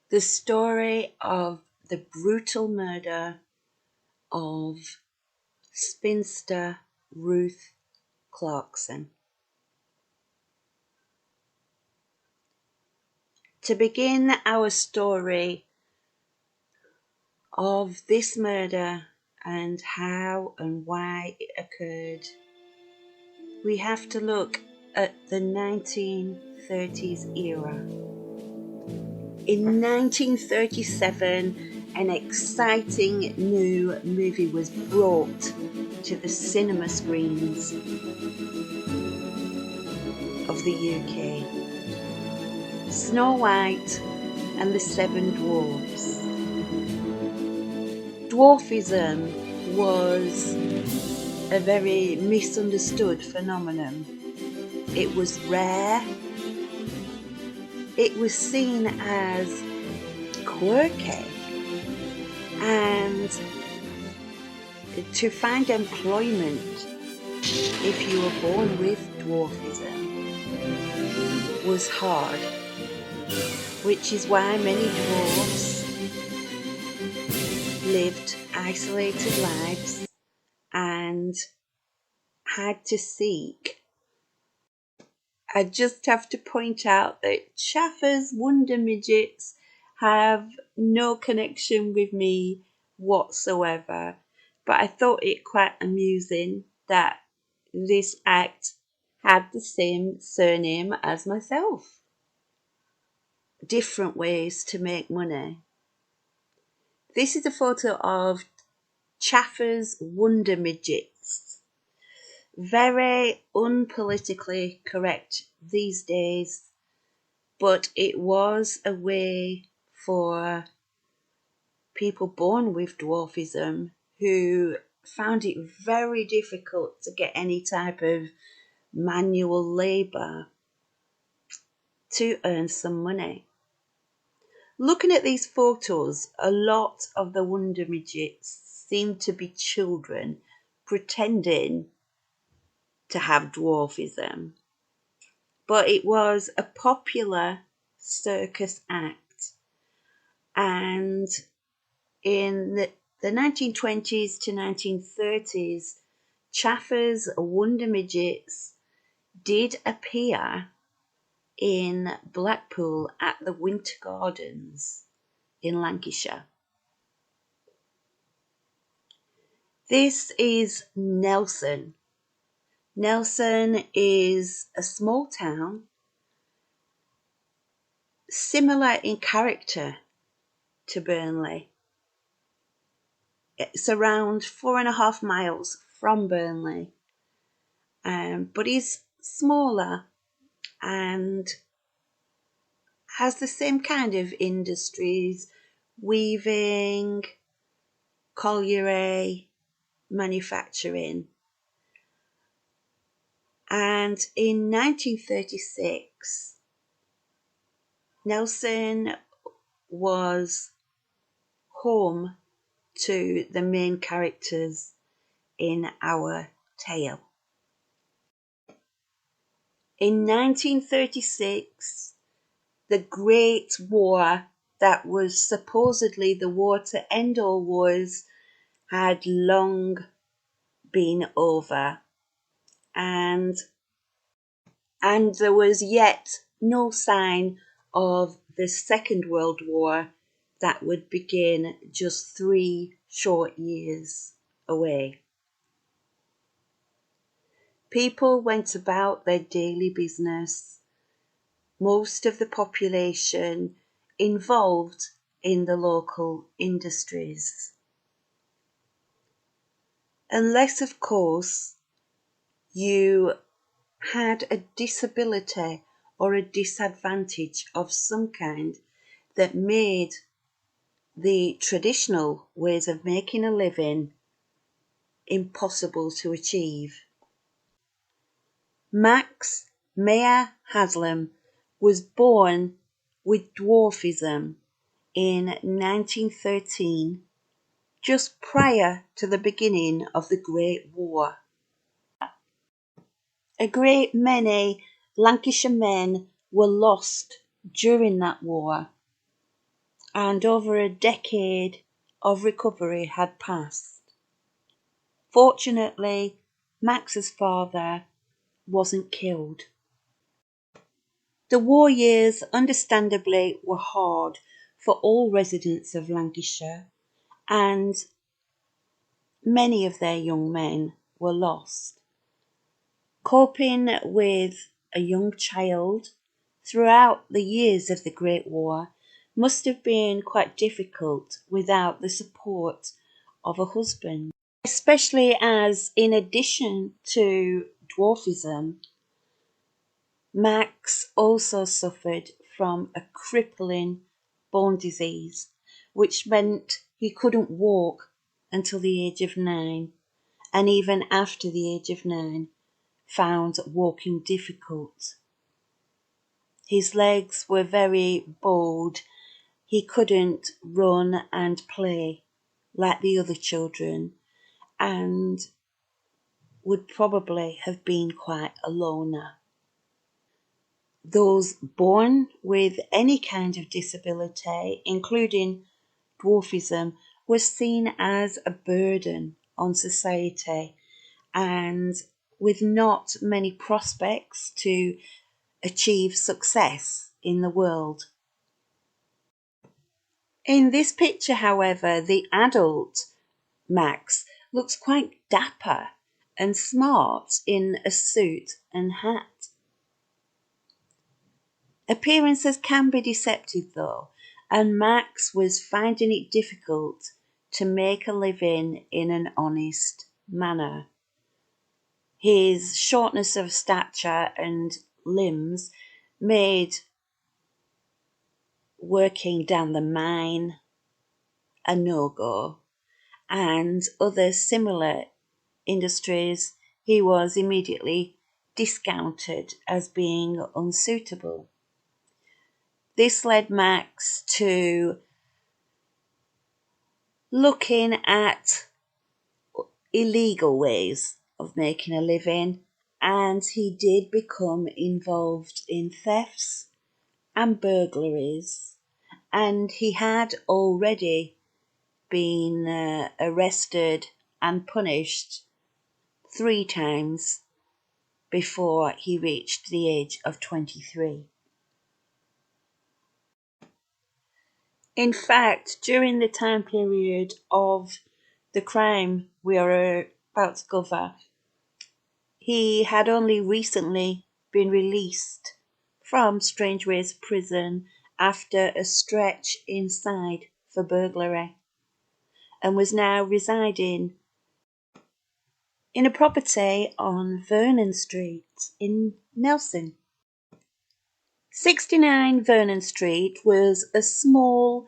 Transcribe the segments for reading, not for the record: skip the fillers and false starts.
The story of the brutal murder of spinster Ruth Clarkson. To begin our story of this murder and how and why it occurred, we have to look at the 1930s era. In 1937, an exciting new movie was brought to the cinema screens of the UK. Snow White and the Seven Dwarfs. Dwarfism was a very misunderstood phenomenon. It was rare. It was seen as quirky, and to find employment if you were born with dwarfism was hard, which is why many dwarfs lived isolated lives and had to seek. I just have to point out that Chaffers Wonder Midgets have no connection with me whatsoever, but I thought it quite amusing that this act had the same surname as myself. Different ways to make money. This is a photo of Chaffers Wonder Midgets. Very unpolitically correct these days, but it was a way for people born with dwarfism who found it very difficult to get any type of manual labour to earn some money. Looking at these photos, a lot of the Wonder Midgets seem to be children pretending to have dwarfism, but it was a popular circus act, and in the 1920s to 1930s, Chaffers Wonder Midgets did appear in Blackpool at the Winter Gardens in Lancashire. This is Nelson. Nelson is a small town, similar in character to Burnley. It's around 4.5 miles from Burnley, but is smaller and has the same kind of industries: weaving, colliery, manufacturing. And in 1936, Nelson was home to the main characters in our tale. In 1936, the Great War, that was supposedly the war to end all wars, had long been over, and there was yet no sign of the Second World War that would begin just 3 short years away. People went about their daily business, most of the population involved in the local industries. Unless, of course, you had a disability or a disadvantage of some kind that made the traditional ways of making a living impossible to achieve. Max Mayer Haslam was born with dwarfism in 1913, just prior to the beginning of the Great War. A great many Lancashire men were lost during that war, and over a decade of recovery had passed. Fortunately, Max's father wasn't killed. The war years, understandably, were hard for all residents of Lancashire, and many of their young men were lost. Coping with a young child throughout the years of the Great War must have been quite difficult without the support of a husband, especially as, in addition to dwarfism, Max also suffered from a crippling bone disease, which meant he couldn't walk until the age of 9, and even after the age of 9, found walking difficult. His legs were very bowed. He couldn't run and play like the other children, and would probably have been quite a loner. Those born with any kind of disability, including dwarfism, were seen as a burden on society and with not many prospects to achieve success in the world. In this picture, however, the adult Max looks quite dapper and smart in a suit and hat. Appearances can be deceptive though, and Max was finding it difficult to make a living in an honest manner. His shortness of stature and limbs made working down the mine a no-go, and other similar industries he was immediately discounted as being unsuitable. This led Max to looking at illegal ways of making a living, and he did become involved in thefts and burglaries, and he had already been arrested and punished 3 times before he reached the age of 23. In fact, during the time period of the crime we are about to cover, he had only recently been released from Strangeways prison after a stretch inside for burglary, and was now residing in a property on Vernon Street in Nelson. 69 Vernon Street was a small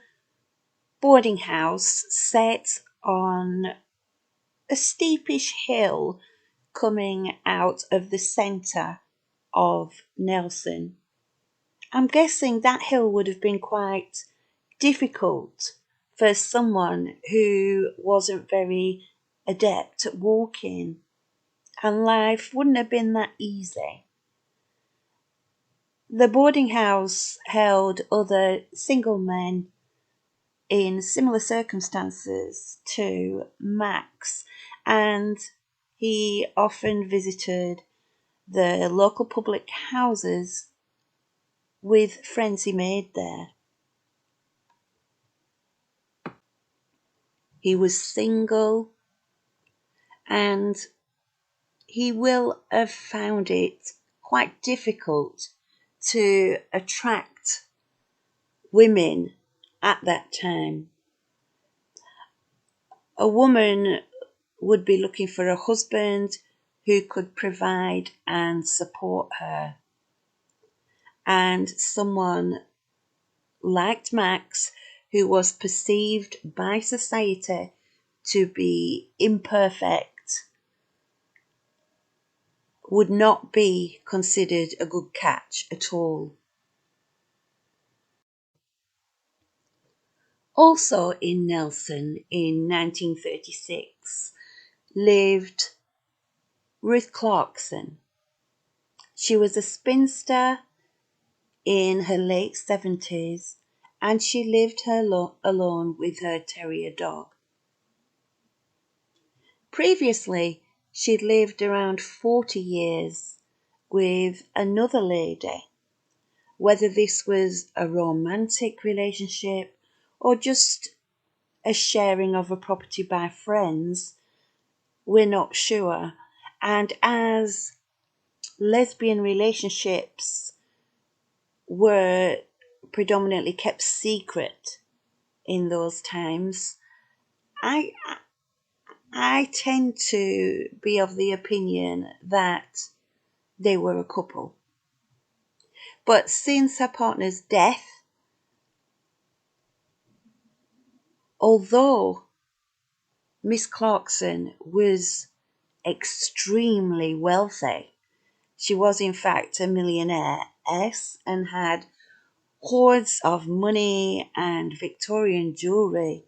boarding house set on a steepish hill coming out of the centre of Nelson. I'm guessing that hill would have been quite difficult for someone who wasn't very adept at walking, and life wouldn't have been that easy. The boarding house held other single men in similar circumstances to Max, and he often visited the local public houses with friends he made there. He was single, and he will have found it quite difficult to attract women at that time. A woman would be looking for a husband who could provide and support her. And someone like Max, who was perceived by society to be imperfect, would not be considered a good catch at all. Also in Nelson in 1936 lived Ruth Clarkson. She was a spinster in her late 70s and she lived alone with her terrier dog. Previously, she'd lived around 40 years with another lady. Whether this was a romantic relationship or just a sharing of a property by friends, we're not sure. And as lesbian relationships were predominantly kept secret in those times, I I tend to be of the opinion that they were a couple. But since her partner's death, although Miss Clarkson was extremely wealthy, she was in fact a millionaire-ess and had hoards of money and Victorian jewellery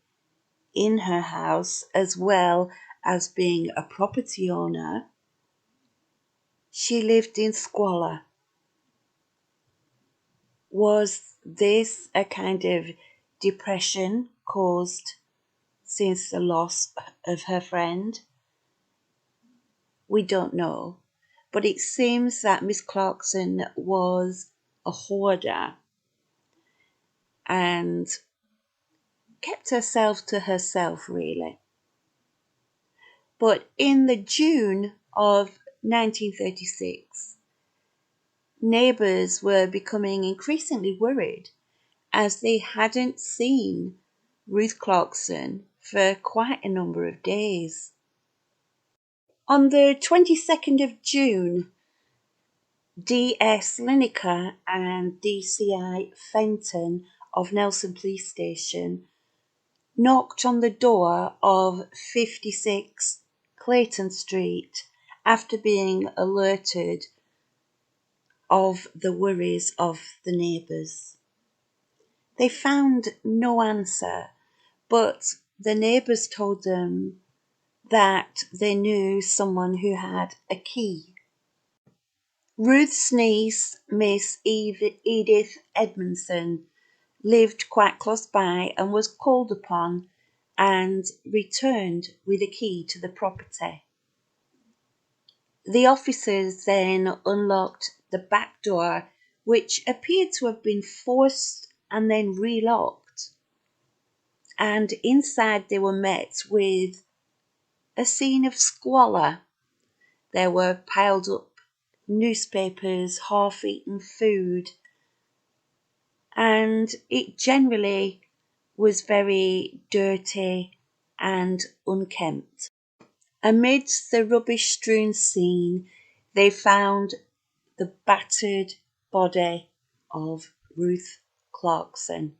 in her house, as well as being a property owner. She lived in squalor. Was this a kind of depression caused since the loss of her friend? We don't know, but it seems that Miss Clarkson was a hoarder and kept herself to herself, really. But in the June of 1936, neighbours were becoming increasingly worried as they hadn't seen Ruth Clarkson for quite a number of days. On the 22nd of June, D.S. Lineker and DCI Fenton of Nelson Police Station knocked on the door of 56 Clayton Street after being alerted of the worries of the neighbours. They found no answer, but the neighbours told them that they knew someone who had a key. Ruth's niece, Miss Edith Edmondson, lived quite close by and was called upon and returned with a key to the property. The officers then unlocked the back door, which appeared to have been forced and then relocked. And inside they were met with a scene of squalor. There were piled up newspapers, half-eaten food, and it generally was very dirty and unkempt. Amidst the rubbish-strewn scene, they found the battered body of Ruth Clarkson.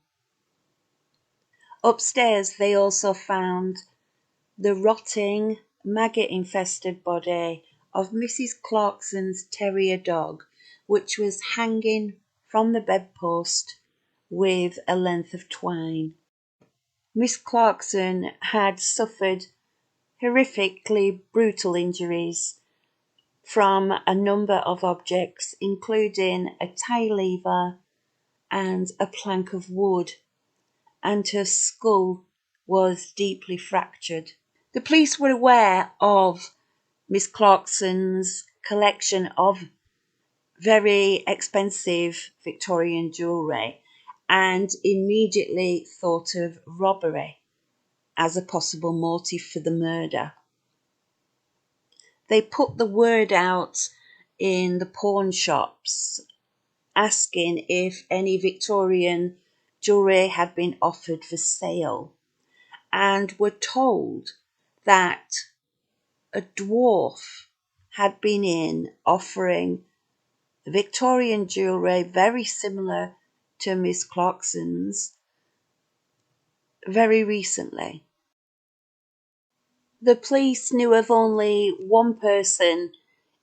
Upstairs, they also found the rotting, maggot-infested body of Mrs. Clarkson's terrier dog, which was hanging from the bedpost with a length of twine. Miss Clarkson had suffered horrifically brutal injuries from a number of objects, including a tie lever and a plank of wood, and her skull was deeply fractured. The police were aware of Miss Clarkson's collection of very expensive Victorian jewellery and immediately thought of robbery as a possible motive for the murder. They put the word out in the pawn shops asking if any Victorian jewellery had been offered for sale and were told that a dwarf had been in offering Victorian jewellery very similar to Miss Clarkson's very recently. The police knew of only one person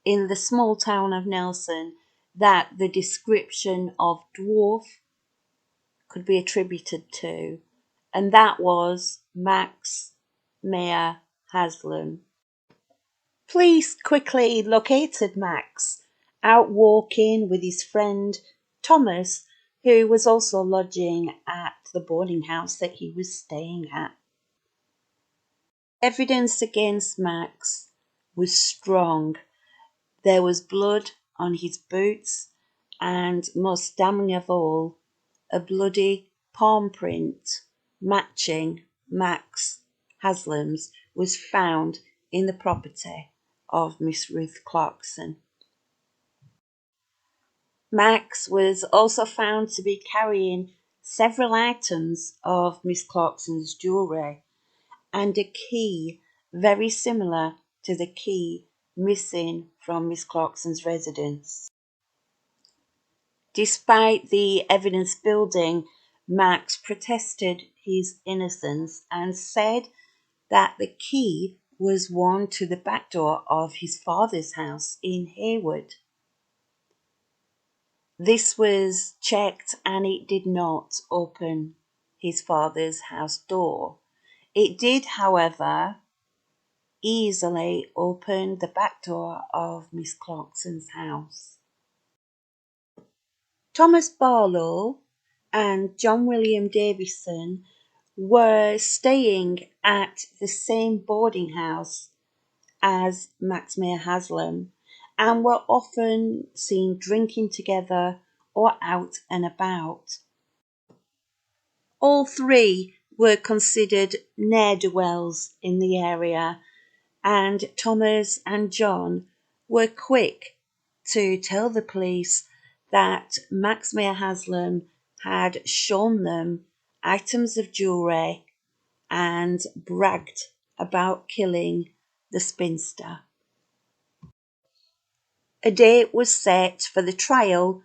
in the small town of Nelson that the description of dwarf could be attributed to, and that was Max Mayer Haslam. Police quickly located Max out walking with his friend Thomas, who was also lodging at the boarding house that he was staying at. Evidence against Max was strong. There was blood on his boots, and most damning of all, a bloody palm print matching Max Haslam's was found in the property of Miss Ruth Clarkson. Max was also found to be carrying several items of Miss Clarkson's jewellery and a key very similar to the key missing from Miss Clarkson's residence. Despite the evidence building, Max protested his innocence and said that the key was one to the back door of his father's house in Hayward. This was checked and it did not open his father's house door. It did, however, easily open the back door of Miss Clarkson's house. Thomas Barlow and John William Davison were staying at the same boarding house as Max Mayer Haslam and were often seen drinking together or out and about. All three were considered ne'er-do-wells in the area, and Thomas and John were quick to tell the police that Max Mayer Haslam had shown them items of jewellery and bragged about killing the spinster. A date was set for the trial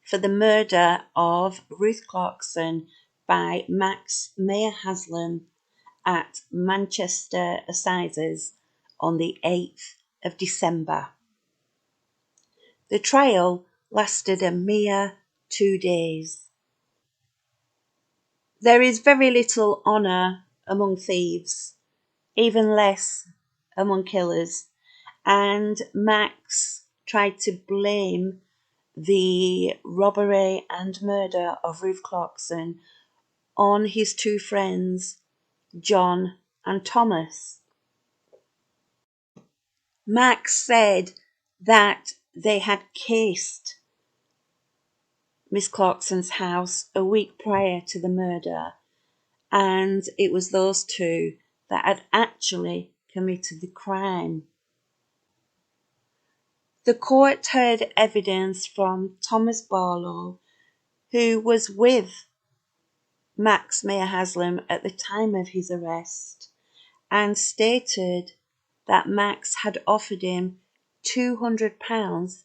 for the murder of Ruth Clarkson by Max Mayer Haslam at Manchester Assizes on the 8th of December. The trial lasted a mere 2 days. There is very little honour among thieves, even less among killers, and Max tried to blame the robbery and murder of Ruth Clarkson on his two friends, John and Thomas. Max said that they had cased Miss Clarkson's house a week prior to the murder, and it was those two that had actually committed the crime. The court heard evidence from Thomas Barlow, who was with Max Mayer Haslam at the time of his arrest, and stated that Max had offered him £200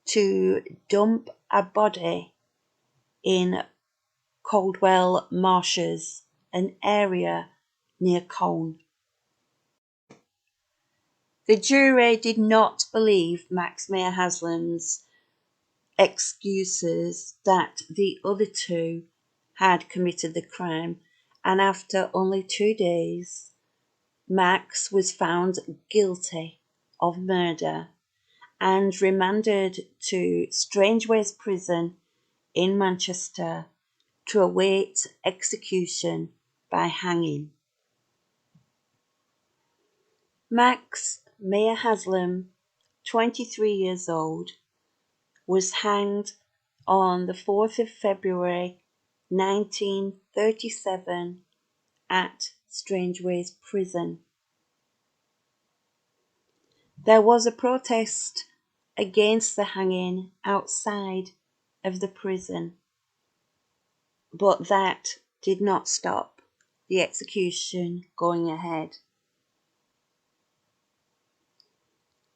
to dump a body in Caldwell Marshes, an area near Colne. The jury did not believe Max Mayer Haslam's excuses that the other two had committed the crime, and after only 2 days, Max was found guilty of murder and remanded to Strangeways Prison in Manchester to await execution by hanging. Max Mayer Haslam, 23 years old, was hanged on the 4th of February 1937 at Strangeways Prison. There was a protest against the hanging outside of the prison, but that did not stop the execution going ahead.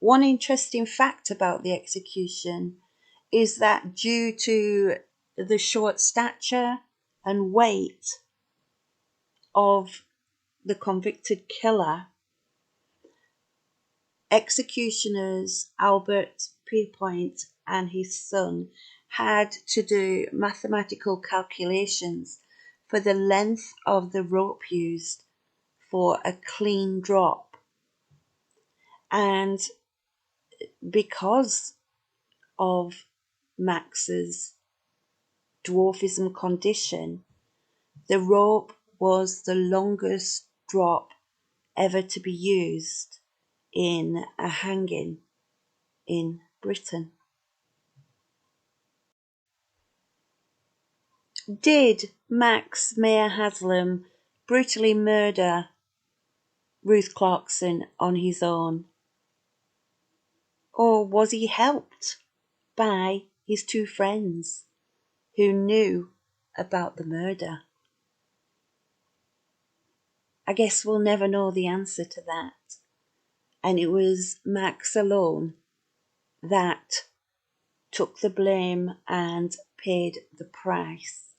One interesting fact about the execution is that due to the short stature and weight of the convicted killer, executioners Albert Pierpoint and his son had to do mathematical calculations for the length of the rope used for a clean drop. And because of Max's dwarfism condition, the rope was the longest drop ever to be used in a hanging in Britain. Did Max Mayer Haslam brutally murder Ruth Clarkson on his own? Or was he helped by his two friends who knew about the murder? I guess we'll never know the answer to that. And it was Max alone that took the blame and paid the price.